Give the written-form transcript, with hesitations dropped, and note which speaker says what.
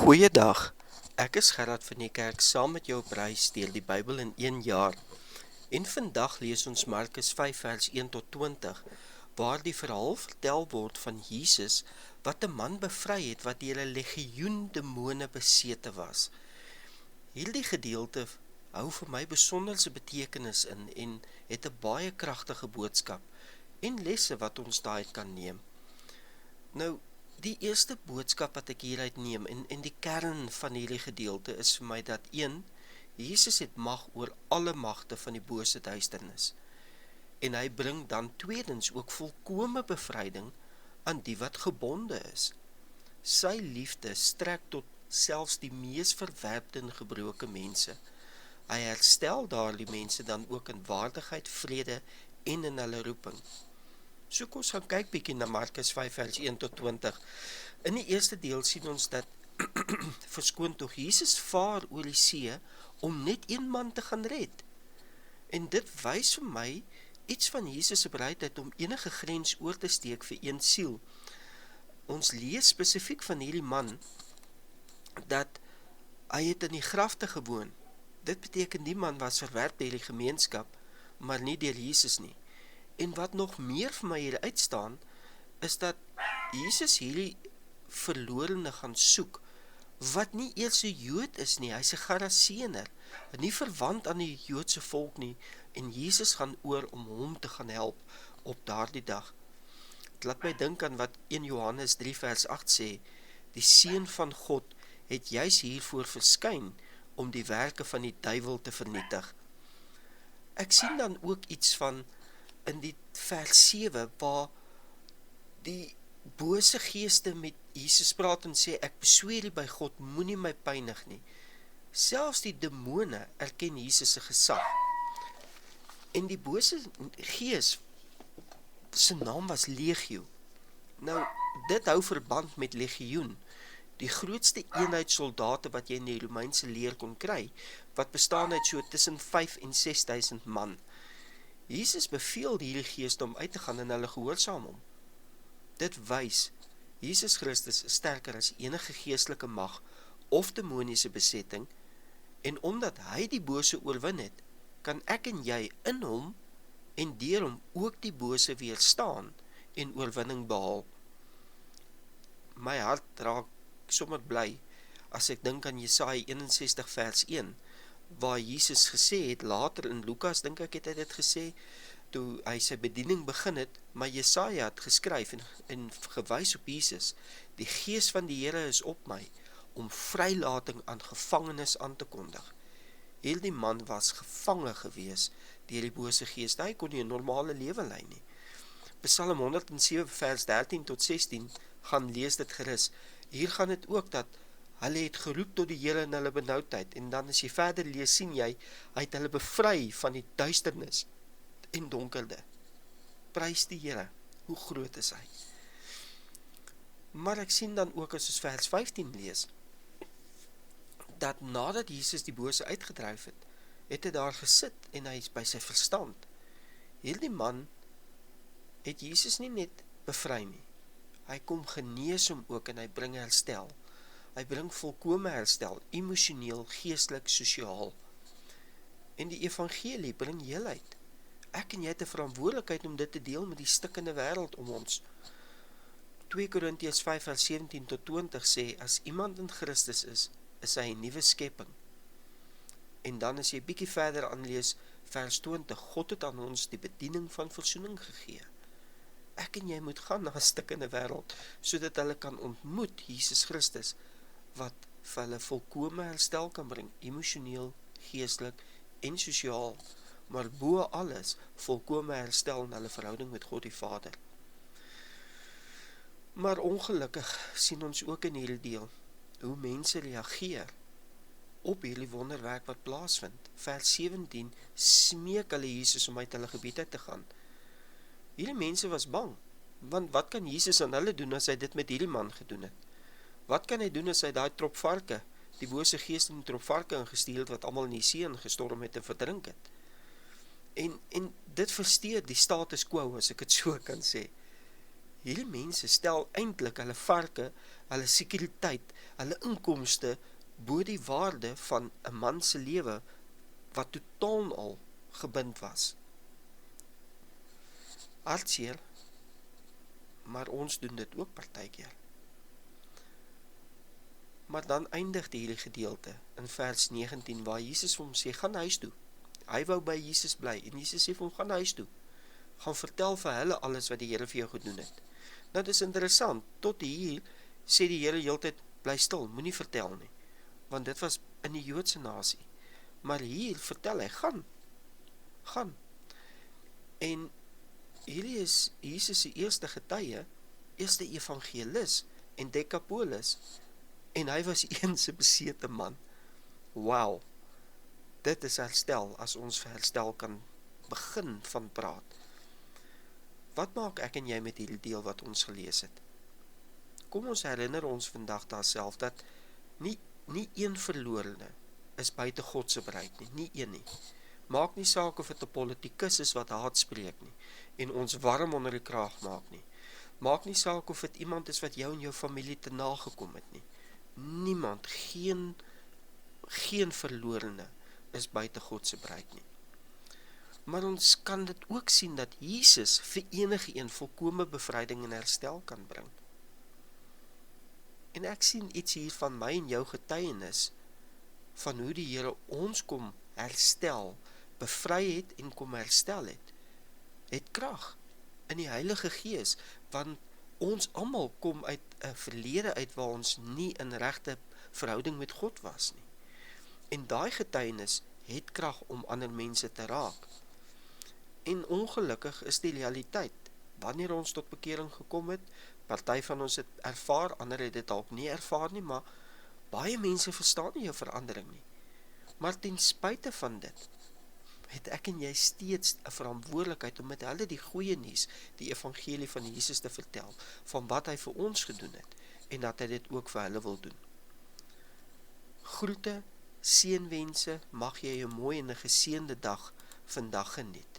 Speaker 1: Goeiedag, ek is Gerard van die kerk saam met jou op reis deur die Bybel in 1 jaar. En vandag lees ons Markus 5 vers 1 tot 20, waar die verhaal vertel word van Jesus wat 'n man bevry het wat deur 'n legioen demone besete was. Hierdie gedeelte hou vir my besonderse betekenis in en het 'n baie kragtige boodskap en lesse wat ons daaruit kan neem. Nou, die eerste boodskap wat ek hieruit neem en die kern van hierdie gedeelte is vir my dat 1, Jesus het mag oor alle magte van die bose duisternis. En hy bring dan tweedens ook volkome bevryding aan die wat gebonde is. Sy liefde strek tot selfs die mees verwerpte en gebroke mense. Hy herstel daardie mense dan ook in waardigheid, vrede en in hulle roeping. So kom ons gaan kyk bietjie na Markus 5 vers 1 tot 20. In die eerste deel sien ons dat verskoon tog Jesus vaar oor die see om net een man te gaan red. En dit wys vir my iets van Jesus se bereidheid om enige grens oor te steek vir een siel. Ons lees spesifiek van hierdie man dat hy het in die grafte gewoon. Dit beteken die man was verwerp deur die gemeenskap, maar nie deur Jesus nie. En wat nog meer vir my hier uitstaan, is dat Jesus hierdie verlorene gaan soek, wat nie eers 'n Jood is nie, hy's 'n Gerasener, nie verwant aan die Joodse volk nie, en Jesus gaan oor om hom te gaan help op daardie dag. Het laat my dink aan wat 1 Johannes 3 vers 8 sê, die Seun van God het juis hiervoor verskyn, om die werke van die duiwel te vernietig. Ek sien dan ook iets van in die vers 7, waar die bose geeste met Jesus praat en sê, ek besweer by God, moenie my pynig nie. Selfs die demone erken Jesus se gesag. En die bose gees, sy naam was Legio. Nou, dit hou verband met legioen, die grootste eenheid soldate wat jy in die Romeinse leer kon kry, wat bestaan uit so tussen 5 en 6.000 man. Jesus beveel hierdie geeste om uit te gaan en hulle gehoorsaam hom. Dit wys, Jesus Christus is sterker as enige geestelike mag of demoniese besetting, en omdat hy die bose oorwin het, kan ek en jy in hom en deur hom ook die bose weerstaan en oorwinning behaal. My hart raak sommer bly as ek dink aan Jesaja 61 vers 1, waar Jesus gesê het, later in Lukas, dink ek het hy dit gesê, toe hy sy bediening begin het, maar Jesaja het geskryf en gewys op Jesus, die gees van die Here is op my, om vrylating aan gevangenes aan te kondig. Hierdie man was gevange gewees deur die bose gees, hy kon nie 'n normale lewe lei nie. Psalm 107 vers 13 tot 16, gaan lees dit gerus. Hier gaan dit ook dat hulle het geroep tot die Here in hulle benoudheid, en dan as jy verder lees, sien jy, hy het hulle bevry van die duisternis en donkerde. Prys die Here, hoe groot is hy. Maar ek sien dan ook as ons vers 15 lees, dat nadat Jesus die bose uitgedryf het, het hy daar gesit en hy is by sy verstand. Hierdie man het Jesus nie net bevry nie, hy kom genees hom ook en hy bring herstel. Hy bring volkome herstel, emosioneel, geestelik, sosiaal. En die evangelie bring heelheid. Ek en jy het 'n verantwoordelikheid om dit te deel met die stikkende wêreld om ons. 2 Korintiërs 5 vers 17 tot 20 sê, as iemand in Christus is hy 'n nuwe skepping. En dan as jy bietjie verder aanlees, vers 20, God het aan ons die bediening van versoening gegee. Ek en jy moet gaan na 'n stikkende wêreld, sodat hulle kan ontmoet Jesus Christus, wat vir hulle volkome herstel kan bring, emosioneel, geestelik en sosiaal, maar bo alles volkome herstel in hulle verhouding met God die Vader. Maar ongelukkig sien ons ook in hierdie deel, hoe mense reageer op hierdie wonderwerk wat plaasvind. Vers 17, smeek hulle Jesus om uit hulle gebied uit te gaan. Hierdie mense was bang, want wat kan Jesus aan hulle doen as hy dit met hierdie man gedoen het? Wat kan hy doen as hy daai trop varke, die bose geeste in die trop varke ingestuur het, wat almal in die see ingestorm het en verdrink het? En dit versteur die status quo, as ek het so kan sê. hierdie mense stel eintlik hulle varke, hulle sekuriteit, hulle inkomste bo die waarde van 'n man se lewe wat totaal al gebind was. Hartseer, maar ons doen dit ook partykeer. Maar dan eindig die hele gedeelte in vers 19 waar Jesus vir hom sê, gaan huis toe. Hy wou by Jesus bly en Jesus sê vir hom, gaan huis toe. Gaan vertel vir hulle alles wat die Here vir jou gedoen het. Nou dis interessant, tot hier sê die Here heeltyd, bly stil, moenie vertel nie. Want dit was in die Joodse nasie. Maar hier vertel hy, gaan. En hierdie is Jesus se eerste getuie, eerste evangelis en Decapolis. En hy was een se besete man. Wow, dit is herstel, as ons vir herstel kan begin van praat. Wat maak ek en jy met hierdie deel wat ons gelees het? Kom ons herinner ons vandag daarself, dat nie een verlorene is buite God se bereik nie, nie een nie. Maak nie saak of het 'n politikus is wat haat spreek nie, en ons warm onder die kraag maak nie. Maak nie saak of het iemand is wat jou en jou familie te nagekom het nie. Niemand, geen verlorene is buite God se bereik nie. Maar ons kan dit ook sien dat Jesus vir enige een volkome bevryding en herstel kan bring. En ek sien iets hier van my en jou getuienis, van hoe die Here ons kom herstel, bevry het en kom herstel het krag in die Heilige Gees, want ons almal kom uit 'n verlede uit waar ons nie in regte verhouding met God was nie. En daai getuienis het krag om ander mense te raak. En ongelukkig is die realiteit, wanneer ons tot bekering gekom het, party van ons het ervaar, ander het dit dalk nie ervaar nie, maar baie mense verstaan nie jou verandering nie. Maar ten spyte van dit, het ek en jy steeds 'n verantwoordelikheid om met hulle die goeie nuus, die evangelie van Jesus te vertel, van wat hy vir ons gedoen het, en dat hy dit ook vir hulle wil doen. Groete, seënwense, mag jy 'n mooi en 'n geseënde dag vandag geniet.